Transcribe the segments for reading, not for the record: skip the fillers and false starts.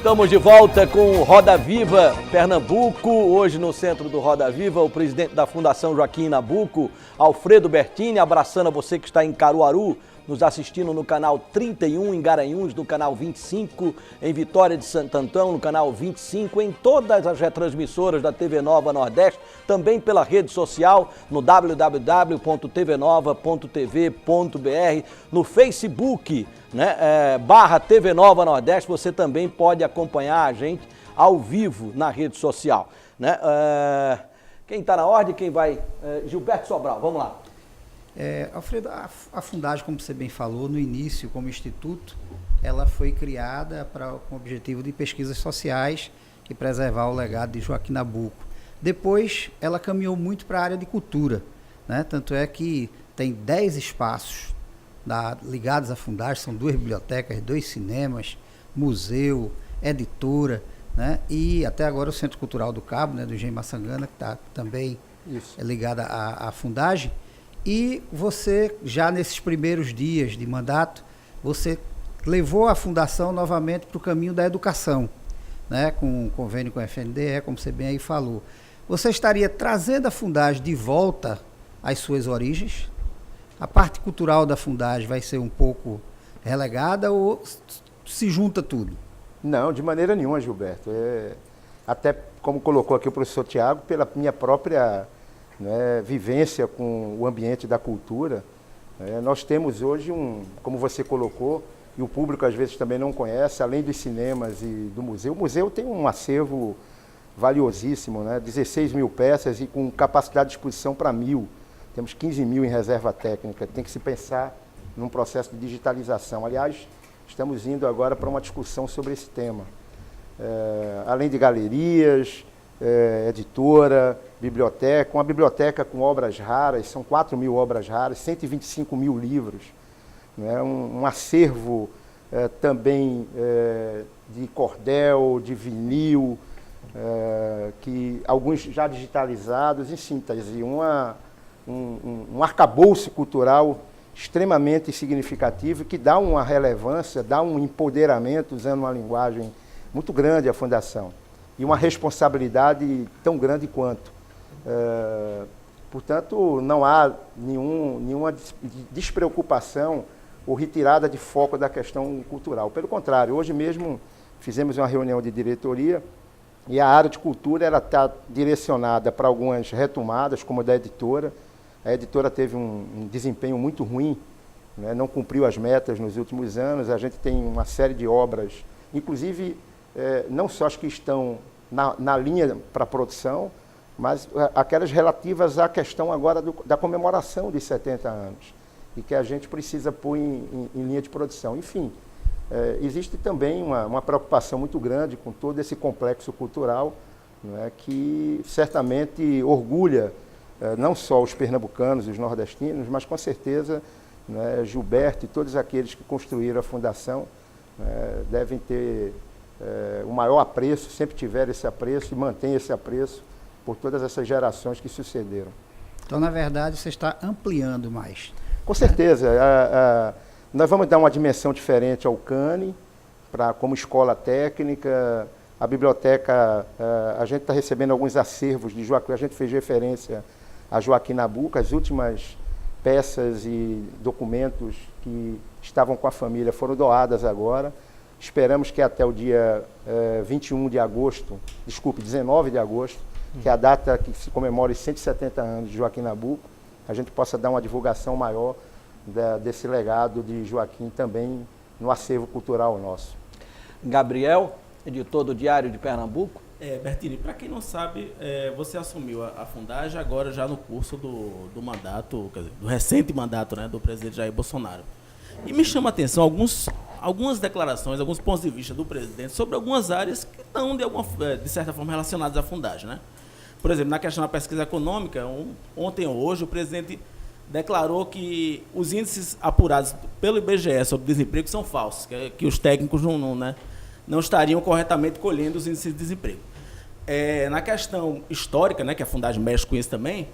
Estamos de volta com o Roda Viva Pernambuco. Hoje no centro do Roda Viva, o presidente da Fundação Joaquim Nabuco, Alfredo Bertini, abraçando a você que está em Caruaru, nos assistindo no canal 31, em Garanhuns, no canal 25, em Vitória de Santo Antão, no canal 25, em todas as retransmissoras da TV Nova Nordeste, também pela rede social, no www.tvnova.tv.br, no Facebook, / TV Nova Nordeste, você também pode acompanhar a gente ao vivo na rede social. Quem está na ordem, quem vai? Gilberto Sobral, vamos lá. Alfredo, a Fundagem, como você bem falou, no início, como instituto, ela foi criada com o objetivo de pesquisas sociais e preservar o legado de Joaquim Nabuco. Depois, ela caminhou muito para a área de cultura, né? Tanto é que tem 10 espaços ligados à Fundagem, são 2 bibliotecas, 2 cinemas, museu, editora, né? E até agora o Centro Cultural do Cabo, né, do Engenho Maçangana, que está também ligado à Fundagem. E você, já nesses primeiros dias de mandato, você levou a Fundação novamente para o caminho da educação, né? Com um convênio com a FNDE, como você bem aí falou. Você estaria trazendo a Fundagem de volta às suas origens? A parte cultural da Fundagem vai ser um pouco relegada ou se junta tudo? Não, de maneira nenhuma, Gilberto. Até como colocou aqui o professor Tiago, pela minha própria vivência com o ambiente da cultura, nós temos hoje como você colocou, e o público às vezes também não conhece, além dos cinemas e do museu, o museu tem um acervo valiosíssimo, 16 mil peças e com capacidade de exposição para 1.000. Temos 15 mil em reserva técnica, tem que se pensar num processo de digitalização. Aliás, estamos indo agora para uma discussão sobre esse tema. Além de galerias, editora, biblioteca, uma biblioteca com obras raras, são 4 mil obras raras, 125 mil livros, um acervo também de cordel, de vinil, que alguns já digitalizados, em síntese, um arcabouço cultural extremamente significativo que dá uma relevância, dá um empoderamento, usando uma linguagem muito grande à Fundação, e uma responsabilidade tão grande quanto. Portanto, não há nenhuma despreocupação ou retirada de foco da questão cultural. Pelo contrário, hoje mesmo fizemos uma reunião de diretoria e a área de cultura está direcionada para algumas retomadas, como a da editora. A editora teve um desempenho muito ruim, não cumpriu as metas nos últimos anos. A gente tem uma série de obras, inclusive não só as que estão na linha para produção, mas aquelas relativas à questão agora da comemoração de 70 anos, e que a gente precisa pôr em linha de produção. Enfim, existe também uma preocupação muito grande com todo esse complexo cultural, que certamente orgulha não só os pernambucanos e os nordestinos, mas com certeza Gilberto e todos aqueles que construíram a Fundação devem ter o maior apreço, sempre tiveram esse apreço e mantém esse apreço por todas essas gerações que sucederam. Então, na verdade, você está ampliando mais. Com certeza. Nós vamos dar uma dimensão diferente ao CANE, como escola técnica. A biblioteca, a gente está recebendo alguns acervos de Joaquim, a gente fez referência a Joaquim Nabuco, as últimas peças e documentos que estavam com a família foram doadas agora. Esperamos que até o dia 19 de agosto, que é a data que se comemora os 170 anos de Joaquim Nabuco, a gente possa dar uma divulgação maior desse legado de Joaquim também no acervo cultural nosso. Gabriel, editor do Diário de Pernambuco. Bertini, para quem não sabe, você assumiu a Fundagem agora já no curso do mandato, quer dizer, do recente mandato, do presidente Jair Bolsonaro. E me chama a atenção algumas declarações, alguns pontos de vista do presidente sobre algumas áreas que estão, de certa forma, relacionadas à Fundagem, Por exemplo, na questão da pesquisa econômica, ontem ou hoje, o presidente declarou que os índices apurados pelo IBGE sobre desemprego são falsos, que os técnicos não estariam corretamente colhendo os índices de desemprego. Na questão histórica, que a Fundagem mexe com isso também,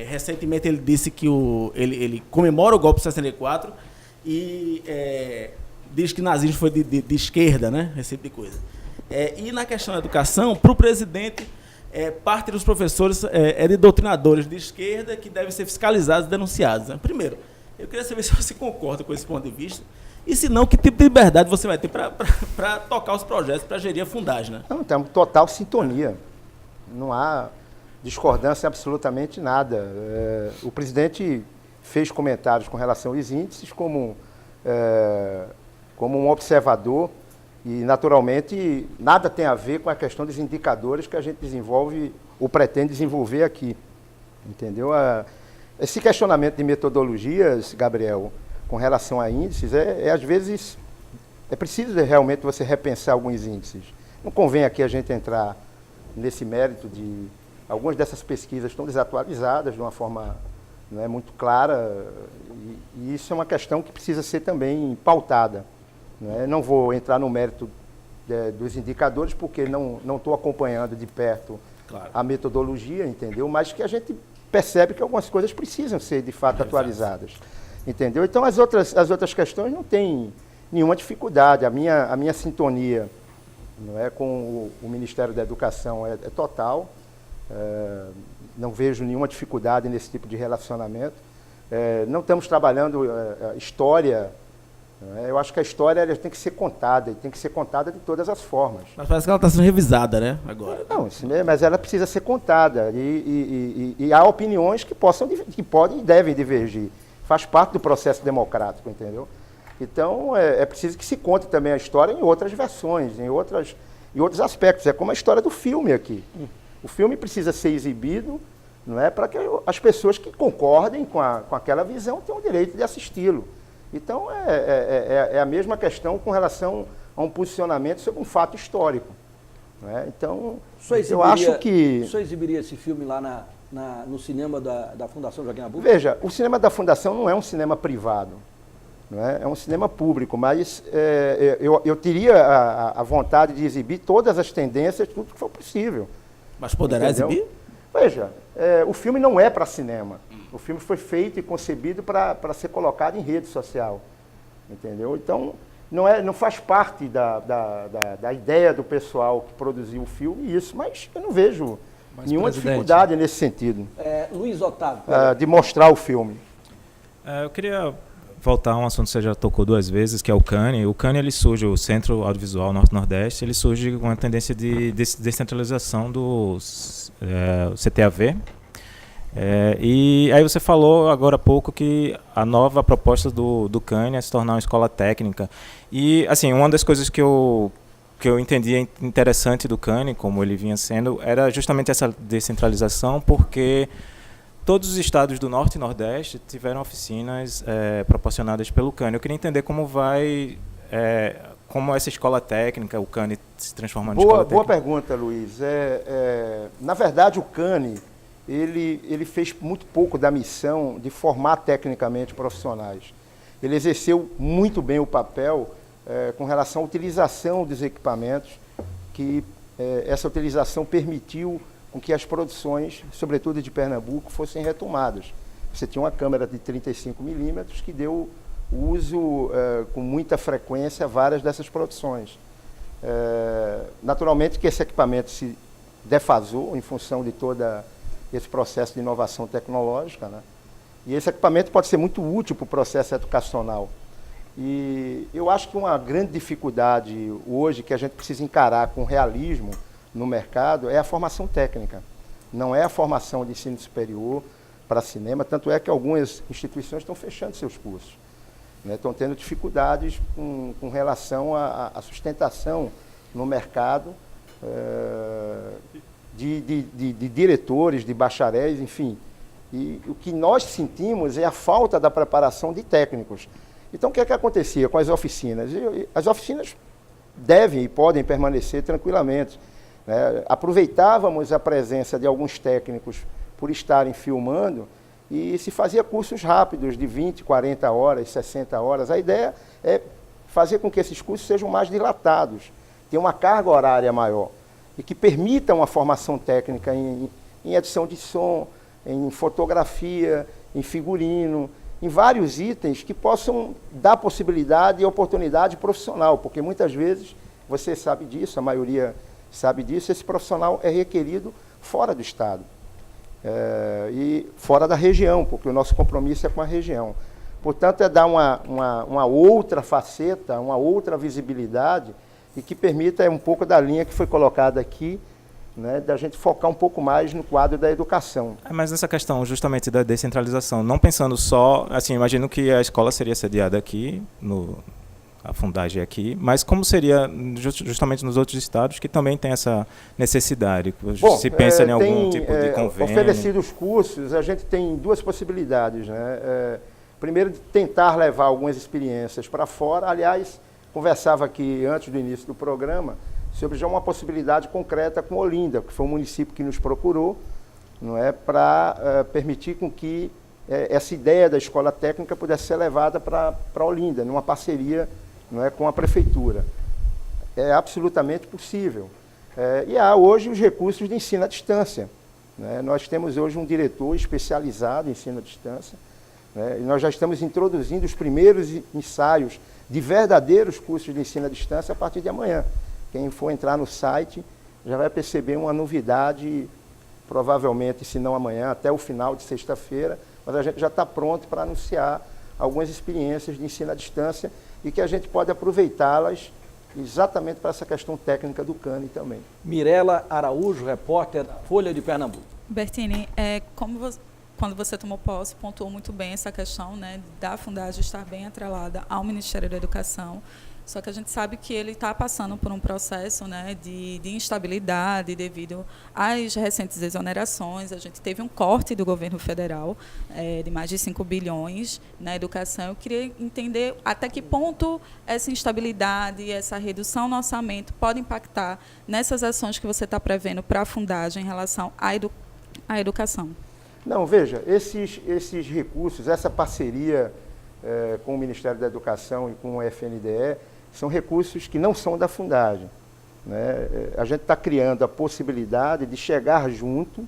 recentemente ele disse que ele comemora o golpe de 64 e diz que nazismo foi de esquerda, esse tipo de coisa. E na questão da educação, para o presidente, parte dos professores é de doutrinadores de esquerda que devem ser fiscalizados e denunciados. Né? Primeiro, eu queria saber se você concorda com esse ponto de vista, e se não, que tipo de liberdade você vai ter para tocar os projetos, para gerir a Fundagem, né? Não, temos total sintonia. Não há discordância absolutamente nada. O presidente fez comentários com relação aos índices como um observador e, naturalmente, nada tem a ver com a questão dos indicadores que a gente desenvolve ou pretende desenvolver aqui. Entendeu? Esse questionamento de metodologias, Gabriel, com relação a índices, às vezes, é preciso realmente você repensar alguns índices. Não convém aqui a gente entrar nesse mérito de... Algumas dessas pesquisas estão desatualizadas de uma forma não é muito clara, e isso é uma questão que precisa ser também pautada. Não vou entrar no mérito dos indicadores, porque não estou acompanhando de perto a metodologia, entendeu? Mas que a gente percebe que algumas coisas precisam ser, de fato, atualizadas. Entendeu? Então, as outras questões não têm nenhuma dificuldade. A minha sintonia com o Ministério da Educação é total. Não vejo nenhuma dificuldade nesse tipo de relacionamento. Não estamos trabalhando história. Eu acho que a história ela tem que ser contada, e tem que ser contada de todas as formas. Mas parece que ela está sendo revisada, né, agora? Não, mas ela precisa ser contada. E há opiniões que podem e devem divergir. Faz parte do processo democrático, entendeu? Então, é preciso que se conte também a história em outras versões, em outros aspectos. É como a história do filme aqui. O filme precisa ser exibido, para que as pessoas que concordem com aquela visão tenham o direito de assisti-lo. Então, é a mesma questão com relação a um posicionamento sobre um fato histórico. Então, eu acho que... O senhor exibiria esse filme lá no cinema da Fundação Joaquim Nabuco? Veja, o cinema da Fundação não é um cinema privado, é um cinema público, mas eu teria a vontade de exibir todas as tendências, tudo que for possível. Mas poderá exibir? Veja, o filme não é para cinema. O filme foi feito e concebido para ser colocado em rede social, entendeu? Então, não faz parte da ideia do pessoal que produziu o filme isso, mas eu não vejo nenhuma dificuldade nesse sentido. Luiz Otávio. De mostrar o filme. Eu queria voltar a um assunto que você já tocou duas vezes, que é o CANI. O CANI, ele surge, o Centro Audiovisual Norte-Nordeste, ele surge com uma tendência de descentralização do CTAV. E aí você falou agora há pouco que a nova proposta do CANI é se tornar uma escola técnica. E, assim, uma das coisas que eu entendia interessante do CANI, como ele vinha sendo, era justamente essa descentralização, porque todos os estados do Norte e Nordeste tiveram oficinas proporcionadas pelo CANI. Eu queria entender como como essa escola técnica, o CANI se transforma em escola técnica. Boa pergunta, Luiz. Na verdade, o CANI ele fez muito pouco da missão de formar tecnicamente profissionais. Ele exerceu muito bem o papel com relação à utilização dos equipamentos, que essa utilização permitiu com que as produções, sobretudo de Pernambuco, fossem retomadas. Você tinha uma câmera de 35 milímetros que deu uso com muita frequência a várias dessas produções. Naturalmente que esse equipamento se defasou em função de toda esse processo de inovação tecnológica, E esse equipamento pode ser muito útil para o processo educacional. E eu acho que uma grande dificuldade hoje que a gente precisa encarar com realismo no mercado é a formação técnica. Não é a formação de ensino superior para cinema, tanto é que algumas instituições estão fechando seus cursos. Estão tendo dificuldades com relação à sustentação no mercado de diretores, de bacharéis, enfim. E o que nós sentimos é a falta da preparação de técnicos. Então, o que é que acontecia com as oficinas? As oficinas devem e podem permanecer tranquilamente. Aproveitávamos a presença de alguns técnicos por estarem filmando e se fazia cursos rápidos de 20, 40 horas, 60 horas. A ideia é fazer com que esses cursos sejam mais dilatados, ter uma carga horária maior e que permita uma formação técnica em edição de som, em fotografia, em figurino, em vários itens que possam dar possibilidade e oportunidade profissional, porque muitas vezes você sabe disso, a maioria sabe disso, esse profissional é requerido fora do Estado e fora da região, porque o nosso compromisso é com a região. Portanto, é dar uma outra faceta, uma outra visibilidade e que permita um pouco da linha que foi colocada aqui, né, da gente focar um pouco mais no quadro da educação. Mas nessa questão justamente da descentralização, não pensando só, assim, imagino que a escola seria sediada aqui, a Fundagem aqui, mas como seria justamente nos outros estados que também tem essa necessidade? Bom, se pensa em algum tipo de convênio? Oferecidos os cursos, a gente tem duas possibilidades, né? Primeiro, de tentar levar algumas experiências para fora. Aliás, conversava aqui antes do início do programa sobre já uma possibilidade concreta com Olinda, que foi um município que nos procurou, não é, para permitir com que essa ideia da escola técnica pudesse ser levada para Olinda, numa parceria, não é, com a prefeitura. É absolutamente possível. E há hoje os recursos de ensino à distância, né? Nós temos hoje um diretor especializado em ensino à distância, né? E nós já estamos introduzindo os primeiros ensaios de verdadeiros cursos de ensino à distância a partir de amanhã. Quem for entrar no site já vai perceber uma novidade, provavelmente, se não amanhã, até o final de sexta-feira, mas a gente já está pronto para anunciar algumas experiências de ensino à distância e que a gente pode aproveitá-las exatamente para essa questão técnica do CANI também. Mirela Araújo, repórter da Folha de Pernambuco. Bertini, quando você tomou posse, pontuou muito bem essa questão, né, da Fundagem estar bem atrelada ao Ministério da Educação. Só que a gente sabe que ele está passando por um processo, né, de instabilidade devido às recentes exonerações. A gente teve um corte do governo federal de mais de 5 bilhões na educação. Eu queria entender até que ponto essa instabilidade, essa redução no orçamento pode impactar nessas ações que você está prevendo para a Fundagem em relação à educação. Não, veja, esses recursos, essa parceria com o Ministério da Educação e com o FNDE, são recursos que não são da Fundagem, né? A gente está criando a possibilidade de chegar junto,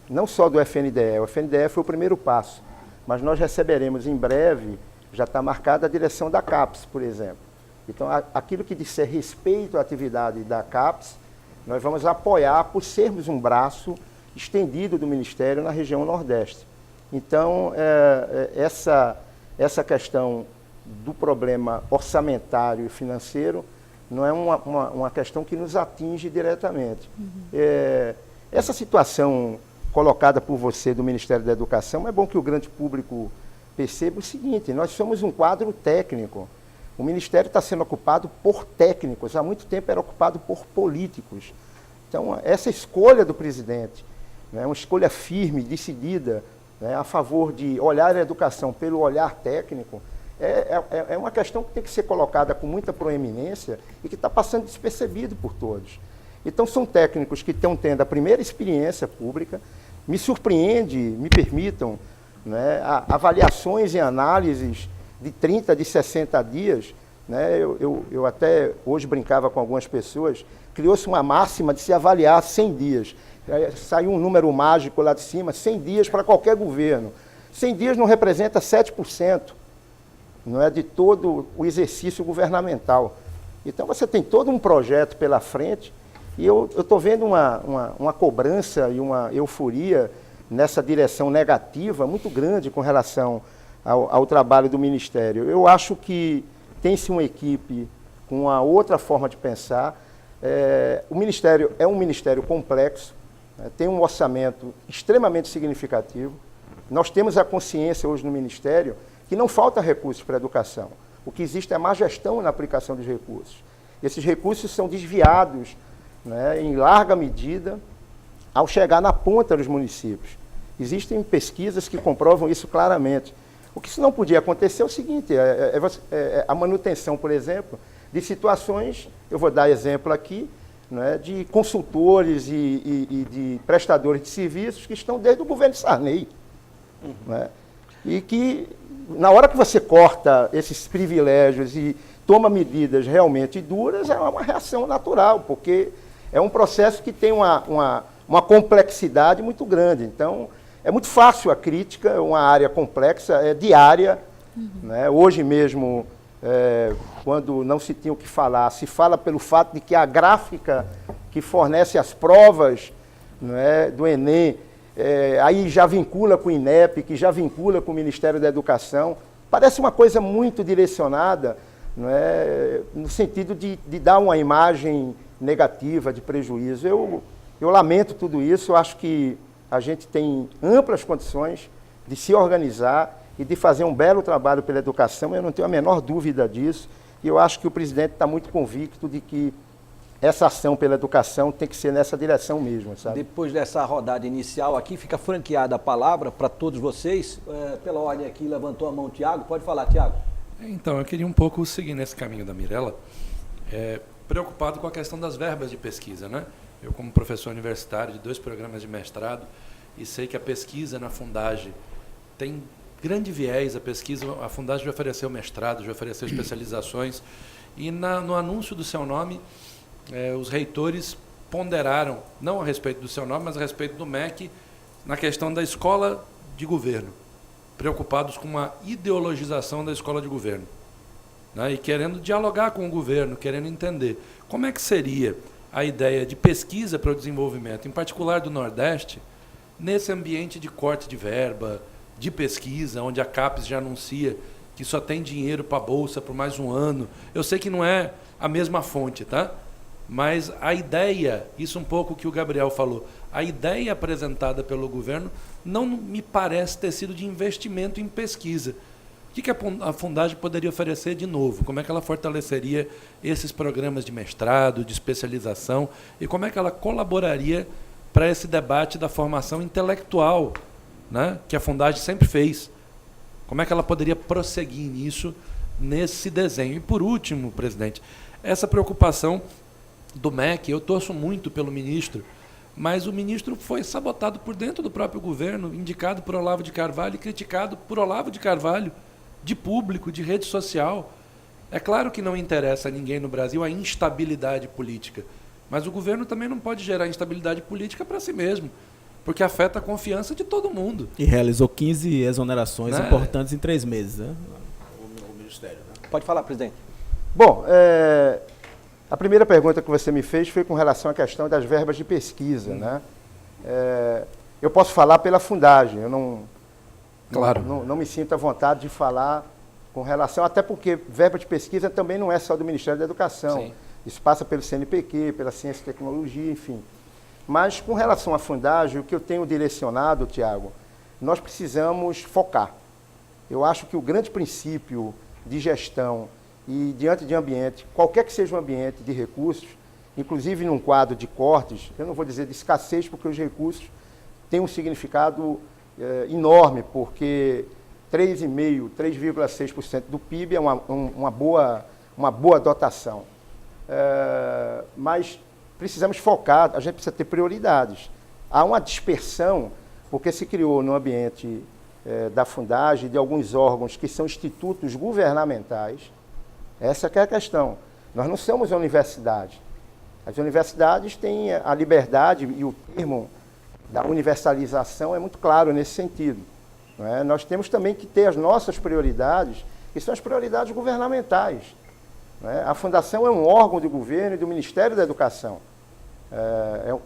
não só do FNDE, o FNDE foi o primeiro passo, mas nós receberemos em breve, já está marcada a direção da CAPES, por exemplo. Então, aquilo que disser respeito à atividade da CAPES, nós vamos apoiar por sermos um braço estendido do Ministério na região Nordeste. Então, essa questão do problema orçamentário e financeiro não é uma questão que nos atinge diretamente. Essa situação colocada por você do Ministério da Educação, é bom que o grande público perceba o seguinte: nós somos um quadro técnico. O Ministério está sendo ocupado por técnicos, há muito tempo era ocupado por políticos. Então, essa escolha do presidente, né, uma escolha firme, decidida, né, a favor de olhar a educação pelo olhar técnico, é uma questão que tem que ser colocada com muita proeminência e que está passando despercebido por todos. Então, são técnicos que estão tendo a primeira experiência pública. Me surpreende, me permitam, né, avaliações e análises de 30, de 60 dias. Né, eu até hoje brincava com algumas pessoas, criou-se uma máxima de se avaliar 100 dias. Saiu um número mágico lá de cima, 100 dias para qualquer governo. 100 dias não representa 7%, não é, de todo o exercício governamental. Então, você tem todo um projeto pela frente e eu estou vendo uma cobrança e uma euforia nessa direção negativa muito grande com relação ao trabalho do Ministério. Eu acho que tem-se uma equipe com uma outra forma de pensar. O Ministério é um ministério complexo, tem um orçamento extremamente significativo. Nós temos a consciência hoje no Ministério que não falta recursos para a educação. O que existe é má gestão na aplicação dos recursos. Esses recursos são desviados, né, em larga medida ao chegar na ponta dos municípios. Existem pesquisas que comprovam isso claramente. O que isso não podia acontecer é o seguinte, a manutenção, por exemplo, de situações, eu vou dar exemplo aqui, né, de consultores e de prestadores de serviços que estão desde o governo Sarney. Né, e que, na hora que você corta esses privilégios e toma medidas realmente duras, é uma reação natural, porque é um processo que tem uma complexidade muito grande. Então, é muito fácil a crítica, é uma área complexa, é diária. Né? Hoje mesmo quando não se tinha o que falar, se fala pelo fato de que a gráfica que fornece as provas, não é, do Enem, aí já vincula com o INEP, que já vincula com o Ministério da Educação. Parece uma coisa muito direcionada, não é, no sentido de dar uma imagem negativa, de prejuízo. Eu lamento tudo isso, eu acho que a gente tem amplas condições de se organizar e de fazer um belo trabalho pela educação, eu não tenho a menor dúvida disso, e eu acho que o presidente está muito convicto de que essa ação pela educação tem que ser nessa direção mesmo, sabe? Depois dessa rodada inicial aqui, fica franqueada a palavra para todos vocês. Pela ordem aqui, levantou a mão o Tiago. Pode falar, Tiago. Então, eu queria um pouco seguir nesse caminho da Mirella, preocupado com a questão das verbas de pesquisa, né? Eu, como professor universitário de 2 programas de mestrado, e sei que a pesquisa na Fundagem tem grande viés, a Fundagem já ofereceu mestrado, já ofereceu especializações, e no anúncio do seu nome, os reitores ponderaram, não a respeito do seu nome, mas a respeito do MEC, na questão da escola de governo, preocupados com uma ideologização da escola de governo, né? E querendo dialogar com o governo, querendo entender como é que seria a ideia de pesquisa para o desenvolvimento, em particular do Nordeste, nesse ambiente de corte de verba, de pesquisa, onde a CAPES já anuncia que só tem dinheiro para a Bolsa por mais um ano. Eu sei que não é a mesma fonte, tá? Mas a ideia, isso um pouco que o Gabriel falou, a ideia apresentada pelo governo não me parece ter sido de investimento em pesquisa. O que a Fundagem poderia oferecer de novo? Como é que ela fortaleceria esses programas de mestrado, de especialização, e como é que ela colaboraria para esse debate da formação intelectual, né, que a Fundagem sempre fez? Como é que ela poderia prosseguir nisso, nesse desenho? E, por último, presidente, essa preocupação do MEC, eu torço muito pelo ministro, mas o ministro foi sabotado por dentro do próprio governo, indicado por Olavo de Carvalho e criticado por Olavo de Carvalho, de público, de rede social. É claro que não interessa a ninguém no Brasil a instabilidade política, mas o governo também não pode gerar instabilidade política para si mesmo, porque afeta a confiança de todo mundo. E realizou 15 exonerações importantes em 3 meses, né? O Ministério. Né? Pode falar, presidente. Bom, a primeira pergunta que você me fez foi com relação à questão das verbas de pesquisa, né? Eu posso falar pela Fundagem, eu não me sinto à vontade de falar com relação, até porque verba de pesquisa também não é só do Ministério da Educação. Sim. Isso passa pelo CNPq, pela Ciência e Tecnologia, enfim. Mas com relação à Fundagem, o que eu tenho direcionado, Tiago, nós precisamos focar. Eu acho que o grande princípio de gestão e diante de ambiente, qualquer que seja o ambiente de recursos, inclusive num quadro de cortes, eu não vou dizer de escassez, porque os recursos têm um significado enorme, porque 3,6% do PIB é uma boa dotação. Mas precisamos focar, a gente precisa ter prioridades. Há uma dispersão, porque se criou no ambiente da Fundagem, de alguns órgãos que são institutos governamentais. Essa que é a questão. Nós não somos universidade. As universidades têm a liberdade, e o termo da universalização é muito claro nesse sentido. Não é? Nós temos também que ter as nossas prioridades, que são as prioridades governamentais. Não é? A Fundação é um órgão do governo e do Ministério da Educação.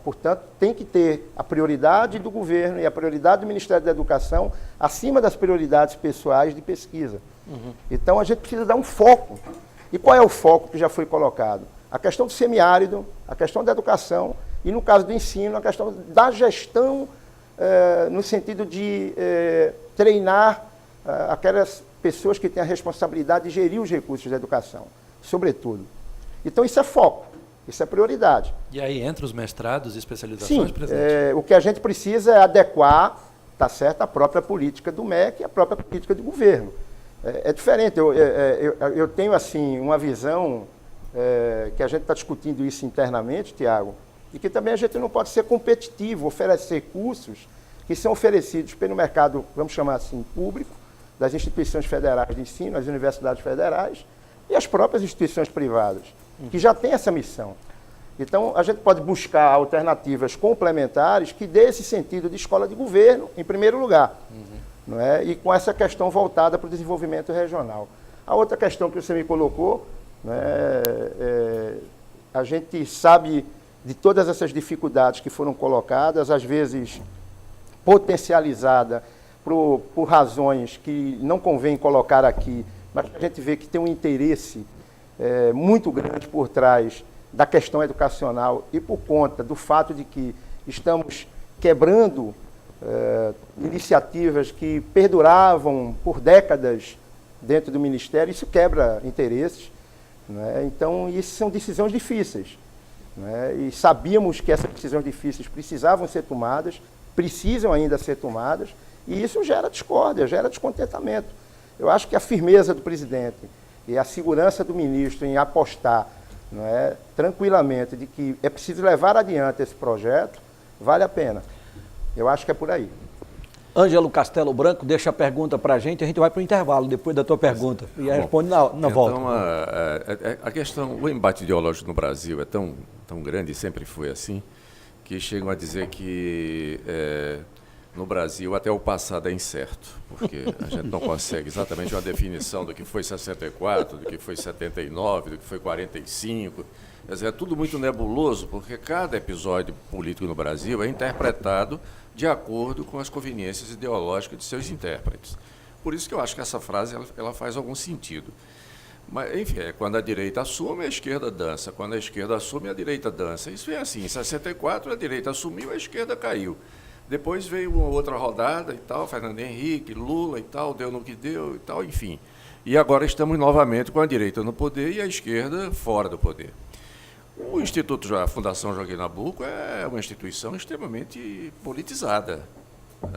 Portanto, tem que ter a prioridade do governo e a prioridade do Ministério da Educação acima das prioridades pessoais de pesquisa. Uhum. Então, a gente precisa dar um foco. E qual é o foco que já foi colocado? A questão do semiárido, a questão da educação e, no caso do ensino, a questão da gestão no sentido de treinar aquelas pessoas que têm a responsabilidade de gerir os recursos da educação, sobretudo. Então, isso é foco. Isso é prioridade. E aí entra os mestrados e especializações, sim, presidente? O que a gente precisa é adequar, tá certo, a própria política do MEC e a própria política do governo. É diferente. Eu tenho assim uma visão que a gente está discutindo isso internamente, Tiago, e que também a gente não pode ser competitivo, oferecer cursos que são oferecidos pelo mercado, vamos chamar assim, público, das instituições federais de ensino, as universidades federais e as próprias instituições privadas, que já têm essa missão. Então, a gente pode buscar alternativas complementares que dê esse sentido de escola de governo, em primeiro lugar, não é? E com essa questão voltada para o desenvolvimento regional. A outra questão que você me colocou, né, a gente sabe de todas essas dificuldades que foram colocadas, às vezes potencializada por razões que não convém colocar aqui, mas a gente vê que tem um interesse muito grande por trás da questão educacional e por conta do fato de que estamos quebrando iniciativas que perduravam por décadas dentro do Ministério, isso quebra interesses, né? Então, isso são decisões difíceis, né? E sabíamos que essas decisões difíceis precisavam ser tomadas, precisam ainda ser tomadas, e isso gera discórdia, gera descontentamento. Eu acho que a firmeza do presidente e a segurança do ministro em apostar, não é, tranquilamente de que é preciso levar adiante esse projeto, vale a pena. Eu acho que é por aí. Ângelo Castelo Branco deixa a pergunta para a gente vai para o intervalo depois da tua pergunta e responde na volta. Então, a questão, o embate ideológico no Brasil é tão grande, e sempre foi assim, que chegam a dizer que no Brasil até o passado é incerto, porque a gente não consegue exatamente uma definição do que foi 64, do que foi 79, do que foi 45. Quer dizer, é tudo muito nebuloso, porque cada episódio político no Brasil é interpretado de acordo com as conveniências ideológicas de seus intérpretes. Por isso que eu acho que essa frase ela faz algum sentido. Mas, enfim, quando a direita assume, a esquerda dança. Quando a esquerda assume, a direita dança. Isso é assim. Em 64, a direita assumiu, a esquerda caiu. Depois veio uma outra rodada e tal, Fernando Henrique, Lula e tal, deu no que deu e tal, enfim. E agora estamos novamente com a direita no poder e a esquerda fora do poder. O Instituto, a Fundação Joaquim Nabuco é uma instituição extremamente politizada.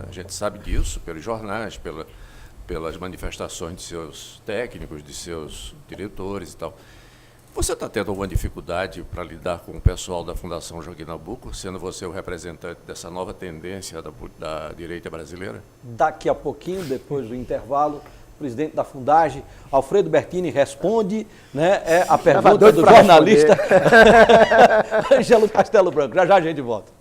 A gente sabe disso pelos jornais, pelas manifestações de seus técnicos, de seus diretores e tal. Você está tendo alguma dificuldade para lidar com o pessoal da Fundação Joaquim Nabuco, sendo você o representante dessa nova tendência da direita brasileira? Daqui a pouquinho, depois do intervalo, o presidente da Fundagem, Alfredo Bertini, responde, né, a pergunta do jornalista Ângelo Castelo Branco. Já já a gente volta.